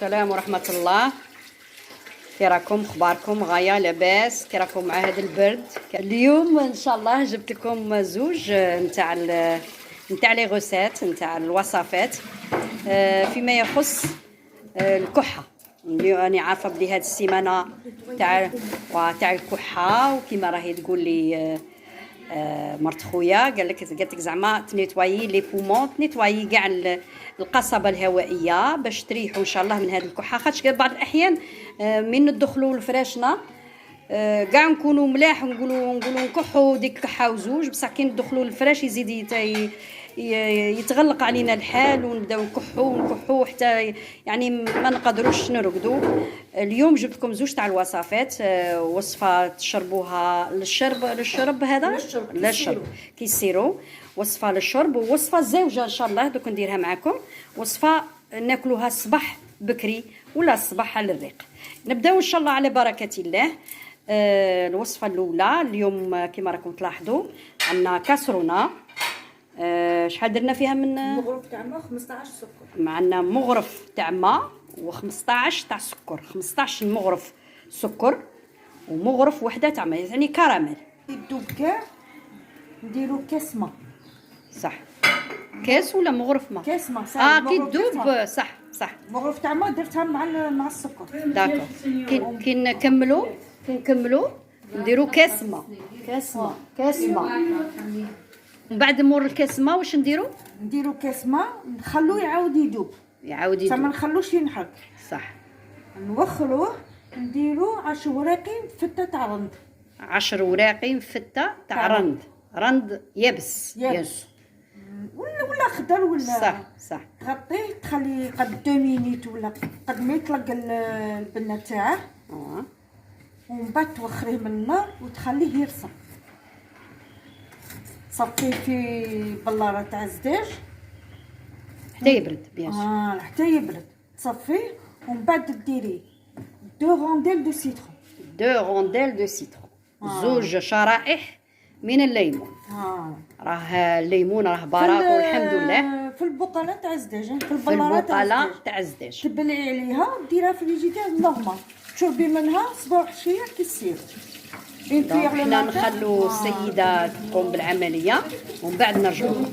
السلام ورحمة الله. كي راكم؟ اخباركم؟ غاية لاباس؟ كي راكم مع هذا البرد؟ اليوم ان شاء الله جبت لكم زوج نتاع لي غوسيت نتاع الوصفات فيما يخص الكحة. راني عارفة بلي هاد السيمانة تاع الكحة، وكيما راهي تقول لي مرت خويا قالت لك زعما تنيتوايي لي بومون، تنيتوايي كاع القصبه الهوائيه باش تريحوا ان شاء الله من هذه الكحه. خاطش بعض الاحيان من ندخلوا لفراشنا كاع نكونوا ملاح ونقولوا نكحوا ديك كحه وزوج، بصح كي ندخلوا للفراش يزيد يتغلق علينا الحال ونبداو نكحوا حتى يعني ما نقدروش نرقدوا. اليوم جبت لكم زوج تاع الوصفات، وصفه تشربوها للشرب هذا للشرب كيسيروا، وصفه للشرب ووصفه زوجه ان شاء الله دوك نديرها معكم، وصفه ناكلوها الصباح بكري ولا الصباح على الريق. نبداو ان شاء الله على بركه الله. الوصفه الاولى اليوم كما راكم تلاحظوا عندنا كاسرونه. شحال درنا فيها من مغرف تاع ما 15 سكر، معنا مغرف تاع ما و15 تاع سكر، 15 مغرف سكر ومغرف وحده تاع ما، يعني كراميل. يدوب كاع نديرو كاس ما. صح، كاس ولا مغرف ما؟ كاس ما كي تدوب. صح مغرف تاع ما درتها مع السكر. داكور. كي نكملوا نديرو كاس ما. من بعد مور الكاس ما واش نديرو كاس ما نخلوه يعاود يدوب ما نخلوش ينحك. صح. نوخروه نديرو 10 وراقي فتة تاع رند. 10 وراقي فتة تاع رند يابس. ولا خضر ولا صح. تغطيه تخليه قد 2 مينيت ولا قد ما يطلق البنه تاعه. ومن بعد توخريه من النار وتخليه يرسم. صفيه في بلاره تاع الزداج حتى يبرد بيان سور. حتى يبرد تصفيه، ومن بعد ديري 2 غونديل دو سيترون. زوج شرائح من الليمون. راه الليمون راه بارات والحمد لله. في البقاله تاع الزداج، في البقاله تاع الزداج تبلعي عليها وديرها في الفيجيتير نورمال، تشربي منها صباح وعشيه كيصير. حنا نخلو السيده تقوم بالعمليه ومن بعد نرجعوا.